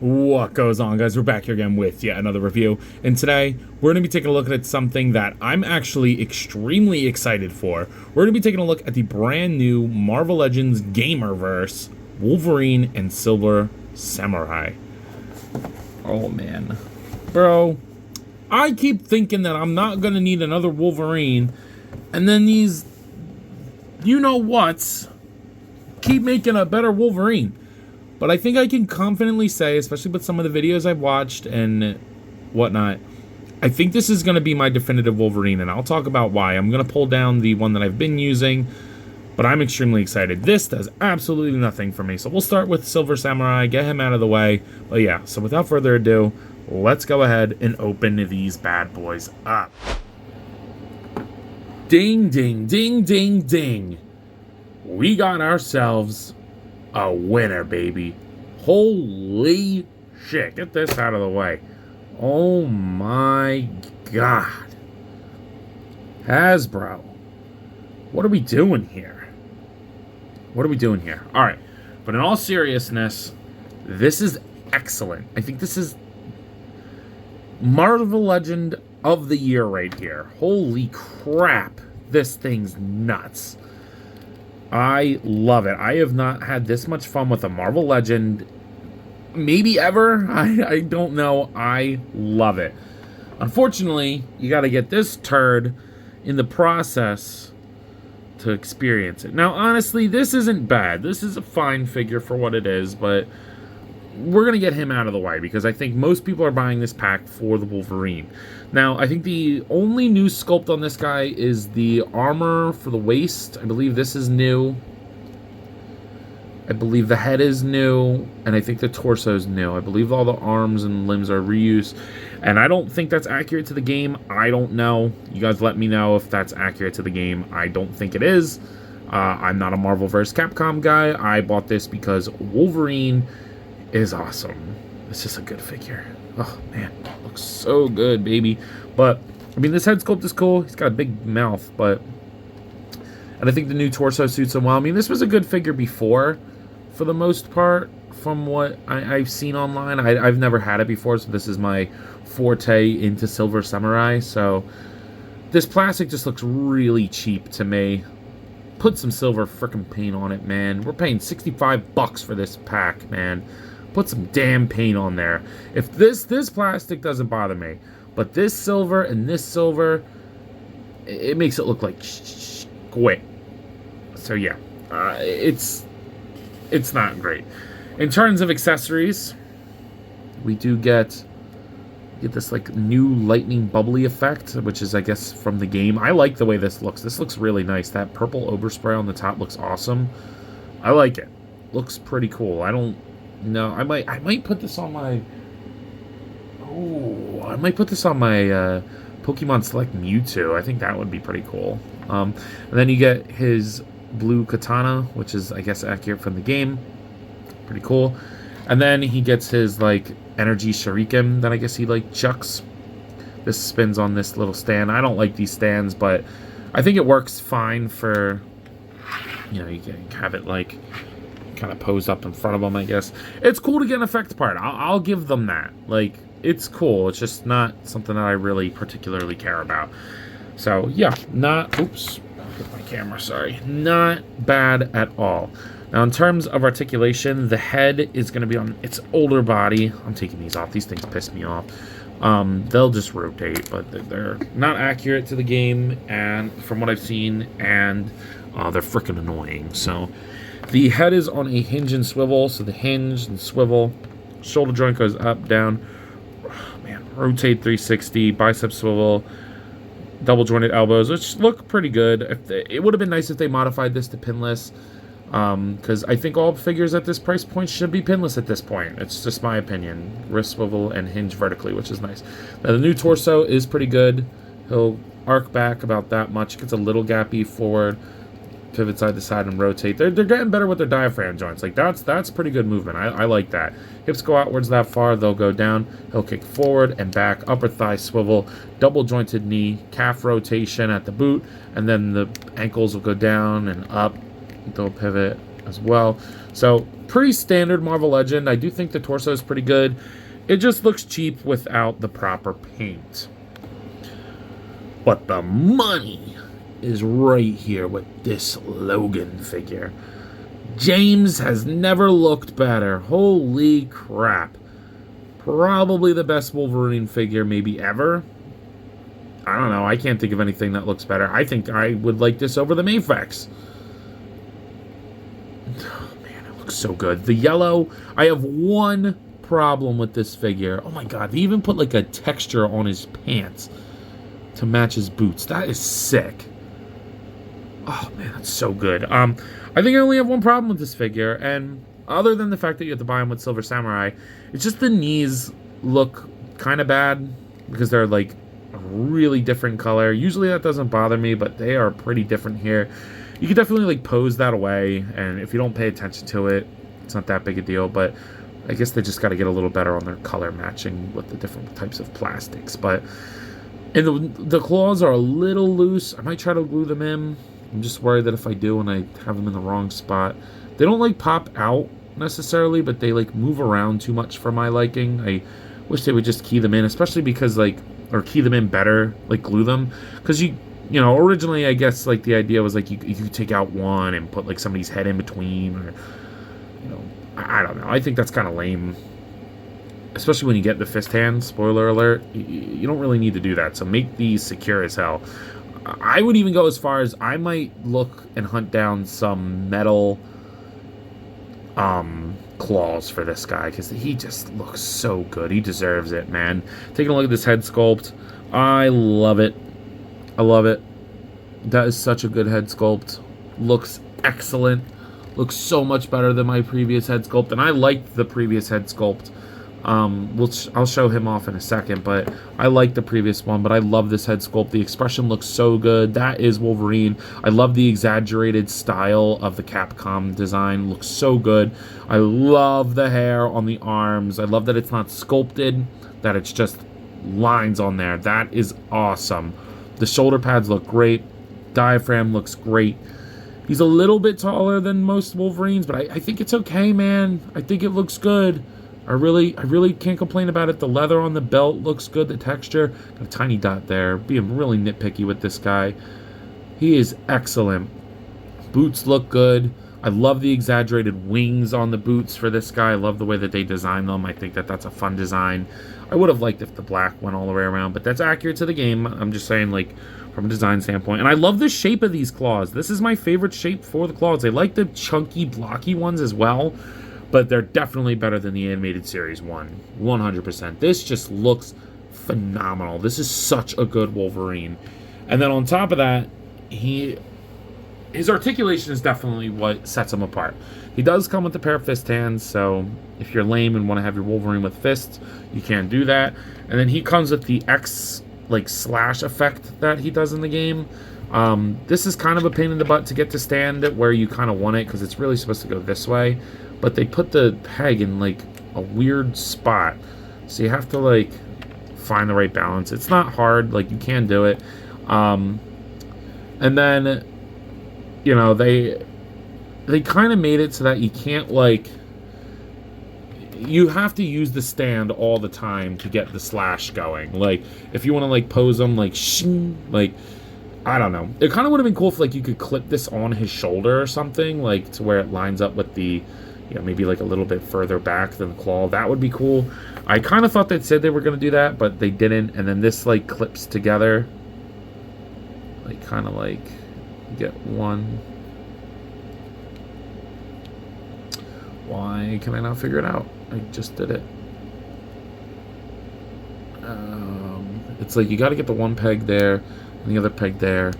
What goes on, guys? We're back here again with yet another review, and today we're going to be taking a look at something that I'm actually extremely excited for. We're going to be taking a look at the brand new Marvel Legends Gamerverse Wolverine and Silver Samurai. Oh man, bro, I keep thinking that I'm not going to need another Wolverine, and then these you-know-whats keep making a better Wolverine. But I think I can confidently say, especially with some of the videos I've watched and whatnot, I think this is going to be my definitive Wolverine, and I'll talk about why. I'm going to pull down the one that I've been using, but I'm extremely excited. This does absolutely nothing for me, so we'll start with Silver Samurai, get him out of the way. But yeah, so without further ado, let's go ahead and open these bad boys up. Ding, ding, ding, ding, ding. We got ourselves a winner, baby. Holy shit. Get this out of the way. Oh my god. Hasbro. What are we doing here? What are we doing here? Alright. But in all seriousness, this is excellent. I think this is Marvel Legend of the Year right here. Holy crap. This thing's nuts. I love it. I have not had this much fun with a Marvel Legend maybe ever. I don't know. I love it. Unfortunately, you got to get this turd in the process to experience it. Now, honestly, this isn't bad. This is a fine figure for what it is, but we're going to get him out of the way because I think most people are buying this pack for the Wolverine. Now, I think the only new sculpt on this guy is the armor for the waist. I believe this is new. I believe the head is new, and I think the torso is new. I believe all the arms and limbs are reused, and I don't think that's accurate to the game. I don't know. You guys let me know if that's accurate to the game. I don't think it is. I'm not a Marvel vs. Capcom guy. I bought this because Wolverine is awesome. It's just a good figure. Oh man, looks so good, baby. But I mean, this head sculpt is cool. He's got a big mouth, and I think the new torso suits him well. I mean, this was a good figure before, for the most part, from what I've seen online. I've never had it before, so this is my forte into Silver Samurai. So this plastic just looks really cheap to me. Put some silver frickin' paint on it, man. We're paying $65 for this pack, man. Put some damn paint on there. If this plastic doesn't bother me, but this silver and this silver, it makes it look like squid. So yeah, it's not great. In terms of accessories, we do get this like new lightning bubbly effect, which is I guess from the game. I like the way this looks. This looks really nice. That purple overspray on the top looks awesome. I like it. Looks pretty cool. I don't. No, I might put this on my. Oh, I might put this on my Pokemon Select Mewtwo. I think that would be pretty cool. And then you get his blue katana, which is I guess accurate from the game. Pretty cool. And then he gets his like energy shuriken that I guess he like chucks. This spins on this little stand. I don't like these stands, but I think it works fine for. You know, you can have it like. Kind of posed up in front of them, I guess. It's cool to get an effect part. I'll give them that. Like, it's cool. It's just not something that I really particularly care about. So, yeah, oops, hit my camera, sorry. Not bad at all. Now, in terms of articulation, the head is going to be on its older body. I'm taking these off. These things piss me off. They'll just rotate, but they're not accurate to the game, and from what I've seen, and they're freaking annoying. So, the head is on a hinge and swivel, so the hinge and swivel, shoulder joint goes up, down, rotate 360, bicep swivel, double jointed elbows, which look pretty good. It would have been nice if they modified this to pinless, because I think all figures at this price point should be pinless at this point. It's just my opinion. Wrist swivel and hinge vertically, which is nice. Now the new torso is pretty good. He'll arc back about that much, gets a little gappy forward, pivot side to side and rotate. They're getting better with their diaphragm joints. Like that's pretty good movement. I like that. Hips go outwards that far, they'll go down. He'll kick forward and back, upper thigh swivel, double jointed knee, calf rotation at the boot, and then the ankles will go down and up. They'll pivot as well. So pretty standard Marvel Legend. I do think the torso is pretty good. It just looks cheap without the proper paint. But the money is right here with this Logan figure. James has never looked better. Holy crap. Probably the best Wolverine figure maybe ever. I don't know. I can't think of anything that looks better. I think I would like this over the Mafex. Oh, man, it looks so good. The yellow, I have one problem with this figure. Oh my god, they even put like a texture on his pants to match his boots. That is sick. Oh man, that's so good. I think I only have one problem with this figure, and other than the fact that you have to buy him with Silver Samurai, it's just the knees look kind of bad because they're like a really different color. Usually that doesn't bother me, but they are pretty different here. You can definitely like pose that away, and if you don't pay attention to it, it's not that big a deal, but I guess they just got to get a little better on their color matching with the different types of plastics. But and the claws are a little loose. I might try to glue them in. I'm just worried that if I do and I have them in the wrong spot, they don't like pop out necessarily, but they like move around too much for my liking. I wish they would just key them in, especially because like, or key them in better, like glue them, because you know, originally I guess like the idea was like you could take out one and put like somebody's head in between, or you know, I don't know. I think that's kind of lame, especially when you get the fist hand. Spoiler alert, you don't really need to do that. So make these secure as hell. I would even go as far as I might look and hunt down some metal claws for this guy, because he just looks so good. He deserves it, man. Taking a look at this head sculpt, I love it. I love it. That is such a good head sculpt. Looks excellent. Looks so much better than my previous head sculpt, and I liked the previous head sculpt. I'll show him off in a second, but I like the previous one, but I love this head sculpt. The expression looks so good. That is Wolverine. I love the exaggerated style of the Capcom design. Looks so good. I love the hair on the arms. I love that it's not sculpted, that it's just lines on there. That is awesome. The shoulder pads look great. Diaphragm looks great. He's a little bit taller than most Wolverines, but I think it's okay, man. I think it looks good. I really can't complain about it. The leather on the belt looks good. The texture, got a tiny dot there. Being really nitpicky with this guy. He is excellent. Boots look good. I love the exaggerated wings on the boots for this guy. I love the way that they designed them. I think that that's a fun design. I would have liked if the black went all the way around, but that's accurate to the game. I'm just saying, like, from a design standpoint. And I love the shape of these claws. This is my favorite shape for the claws. I like the chunky, blocky ones as well, but they're definitely better than the animated series one. 100%. This just looks phenomenal. This is such a good Wolverine. And then on top of that, his articulation is definitely what sets him apart. He does come with a pair of fist hands, so if you're lame and want to have your Wolverine with fists, you can do that. And then he comes with the X, like, slash effect that he does in the game. This is kind of a pain in the butt to get to stand where you kind of want it, because it's really supposed to go this way. But they put the peg in, like, a weird spot. So you have to, like, find the right balance. It's not hard. Like, you can do it. And then, you know, they kind of made it so that you can't, like, you have to use the stand all the time to get the slash going. Like, if you want to, like, pose them, like, shing, like, I don't know. It kind of would have been cool if, like, you could clip this on his shoulder or something, like, to where it lines up with the, you know, maybe, like, a little bit further back than the claw. That would be cool. I kind of thought they said they were going to do that, but they didn't. And then this, like, clips together. Like, kind of, like, get one. Why can I not figure it out? I just did it. It's like you got to get the one peg there and the other peg there,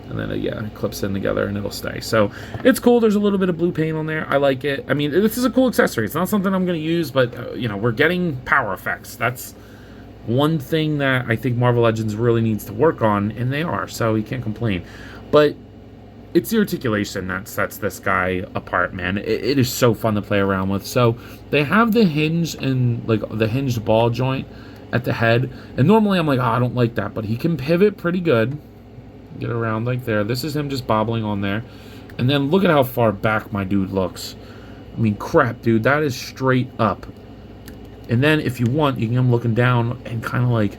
and then yeah, it clips in together and it'll stay. So it's cool. There's a little bit of blue paint on there. I like it. I mean, this is a cool accessory. It's not something I'm going to use, but you know, we're getting power effects. That's one thing that I think Marvel Legends really needs to work on, and they are. So you can't complain. But it's the articulation that sets this guy apart, man. It is so fun to play around with. So they have the hinge and like the hinged ball joint at the head, and normally I'm like, oh, I don't like that, but he can pivot pretty good. Get around like there. This is him just bobbling on there. And then look at how far back my dude looks. I mean, crap, dude. That is straight up. And then if you want, you can get him looking down and kind of like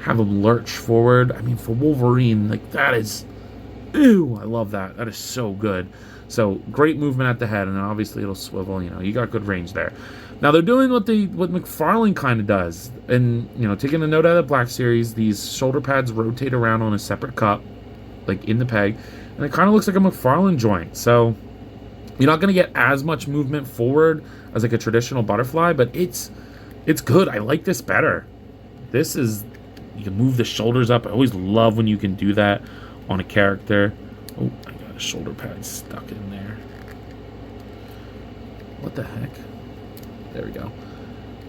have him lurch forward. I mean, for Wolverine, like that is... Ew, I love that. That is so good. So, great movement at the head, and then obviously it'll swivel. You know, you got good range there. Now, they're doing what McFarlane kind of does. And, you know, taking a note out of the Black Series, these shoulder pads rotate around on a separate cup, like in the peg. And it kind of looks like a McFarlane joint. So, you're not going to get as much movement forward as like a traditional butterfly, but it's good. I like this better. This is... You can move the shoulders up. I always love when you can do that on a character. Oh, I got a shoulder pad stuck in there. What the heck? There we go.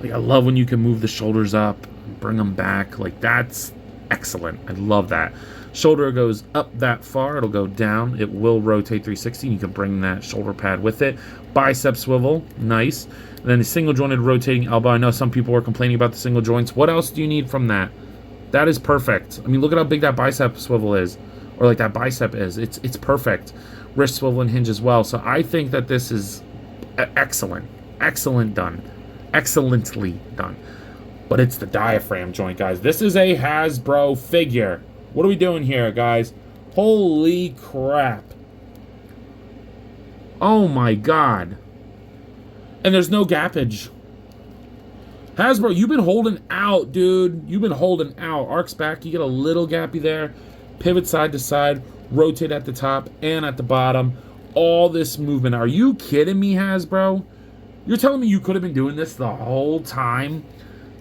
Like, I love when you can move the shoulders up and bring them back. Like, that's excellent. I love that. Shoulder goes up that far. It'll go down. It will rotate 360. You can bring that shoulder pad with it. Bicep swivel. Nice. And then the single jointed rotating elbow. I know some people were complaining about the single joints. What else do you need from that? That is perfect. I mean, look at how big that bicep swivel is. Or like that bicep is. It's perfect. Wrist swivel and hinge as well. So I think that this is excellent. Excellent done. Excellently done. But it's the diaphragm joint, guys. This is a Hasbro figure. What are we doing here, guys? Holy crap. Oh my god. And there's no gappage. Hasbro, you've been holding out, dude. You've been holding out. Arcs back, you get a little gappy there. Pivot side to side. Rotate at the top and at the bottom. All this movement. Are you kidding me, Hasbro? You're telling me you could have been doing this the whole time?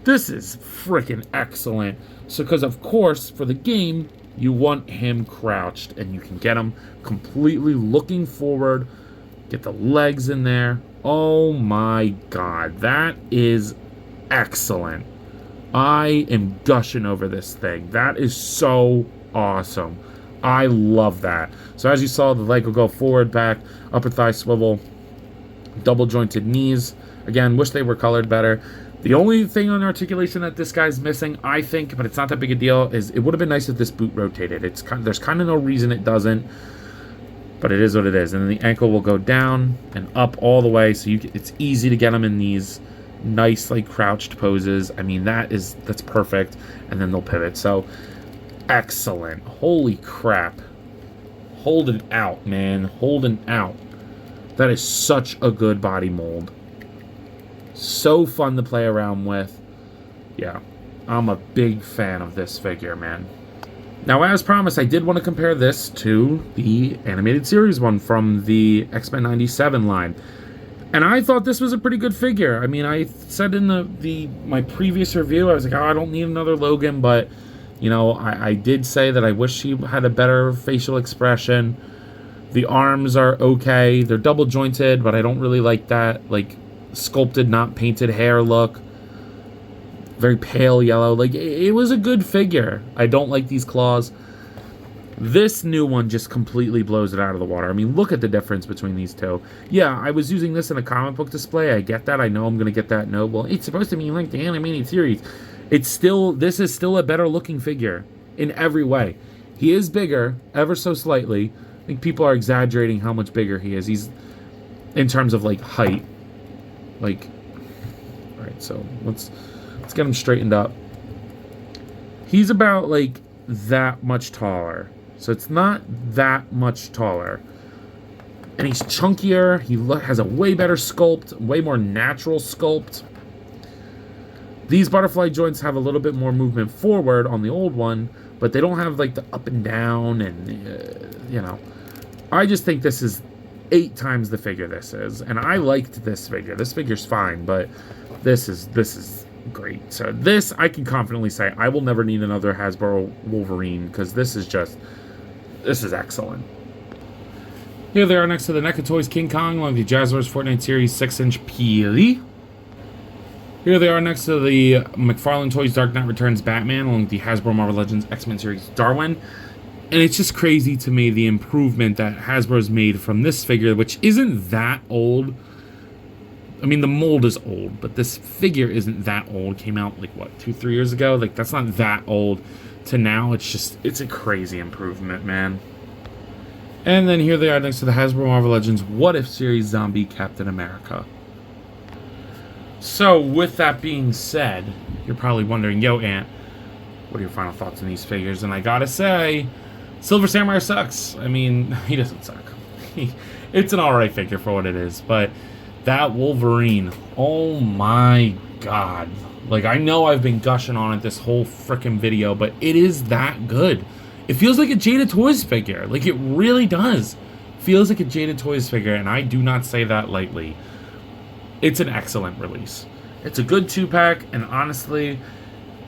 This is freaking excellent. So, because of course, for the game, you want him crouched. And you can get him completely looking forward. Get the legs in there. Oh my god. That is excellent. I am gushing over this thing. That is so awesome. I love that. So as you saw, the leg will go forward, back, upper thigh swivel, double jointed knees. Again, wish they were colored better. The only thing on articulation that this guy's missing, I think, but it's not that big a deal, is it would have been nice if this boot rotated. There's kind of no reason it doesn't, but it is what it is. And then the ankle will go down and up all the way, so it's easy to get them in these nice, like, crouched poses. I mean, that's perfect. And then they'll pivot. So, excellent. Holy crap. Holding out, man. Holding out. That is such a good body mold. So fun to play around with. Yeah. I'm a big fan of this figure, man. Now, as promised, I did want to compare this to the animated series one from the X-Men 97 line. And I thought this was a pretty good figure. I mean, I said in my previous review, I was like, oh, I don't need another Logan, but, you know, I did say that I wish he had a better facial expression. The arms are okay. They're double jointed, but I don't really like that, like, sculpted, not painted hair look. Very pale yellow. Like, it was a good figure. I don't like these claws. This new one just completely blows it out of the water. I mean, look at the difference between these two. Yeah, I was using this in a comic book display. I get that. I know I'm going to get that note. Well, it's supposed to be like the animated series. This is still a better looking figure in every way. He is bigger, ever so slightly. I think people are exaggerating how much bigger he is. He's, in terms of, like, height. Like, all right, so let's get him straightened up. He's about, like, that much taller. So it's not that much taller. And he's chunkier. He has a way better sculpt, way more natural sculpt. These butterfly joints have a little bit more movement forward on the old one, but they don't have, like, the up and down and, you know. I just think this is 8 times the figure this is. And I liked this figure. This figure's fine, but this is great. So this, I can confidently say, I will never need another Hasbro Wolverine, because this is excellent. Here they are next to the NECA Toys King Kong along the Jazzwares Fortnite Series 6-inch Peely. Here they are next to the McFarlane Toys Dark Knight Returns Batman along the Hasbro Marvel Legends X-Men Series Darwin. And it's just crazy to me the improvement that Hasbro's made from this figure, which isn't that old. I mean, the mold is old, but this figure isn't that old. Came out, like, what, 2-3 years ago? Like, that's not that old. To now, it's a crazy improvement, man. And then here they are next to the Hasbro Marvel Legends What If Series Zombie Captain America. So, with that being said, you're probably wondering, yo, Ant, what are your final thoughts on these figures? And I gotta say, Silver Samurai sucks. I mean, he doesn't suck. It's an alright figure for what it is, but that Wolverine, oh my god. Like, I know I've been gushing on it this whole frickin' video, but it is that good. It feels like a Jada Toys figure. Like, it really does. Feels like a Jada Toys figure, and I do not say that lightly. It's an excellent release. It's a good 2-pack, and honestly,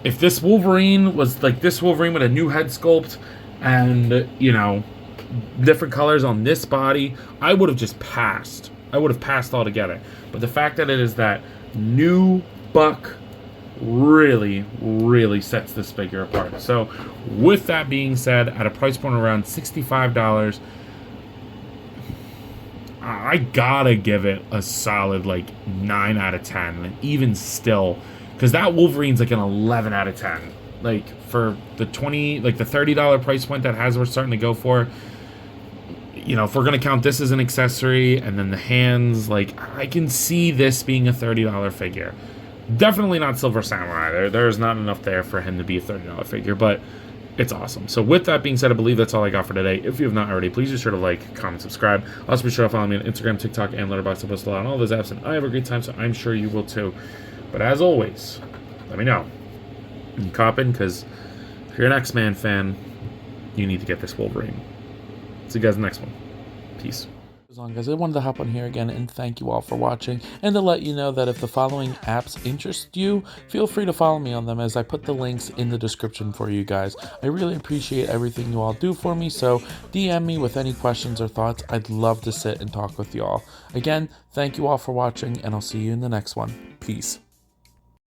if this Wolverine was like this Wolverine with a new head sculpt and, you know, different colors on this body, I would have just passed. I would have passed altogether. But the fact that it is that new buck really, really sets this figure apart. So, with that being said, at a price point around $65, I gotta give it a solid, like, 9 out of 10, even still, because that Wolverine's like an 11 out of 10. Like, for the $30 price point that Hasbro's starting to go for, you know, if we're gonna count this as an accessory, and then the hands, like, I can see this being a $30 figure. Definitely not Silver Samurai. There's not enough there for him to be a $30 figure, but it's awesome. So with that being said, I believe that's all I got for today. If you have not already, please be sure to like, comment, subscribe. Also be sure to follow me on Instagram, TikTok, and Letterboxd. I post a lot on all those apps, and I have a great time, so I'm sure you will too. But as always, let me know. You coppin', because if you're an X-Man fan, you need to get this Wolverine. See you guys in the next one. Peace. Guys, I wanted to hop on here again and thank you all for watching, and to let you know that if the following apps interest you, feel free to follow me on them, as I put the links in the description for you guys. I really appreciate everything you all do for me, so DM me with any questions or thoughts. I'd love to sit and talk with you all. Again, thank you all for watching, and I'll see you in the next one. Peace.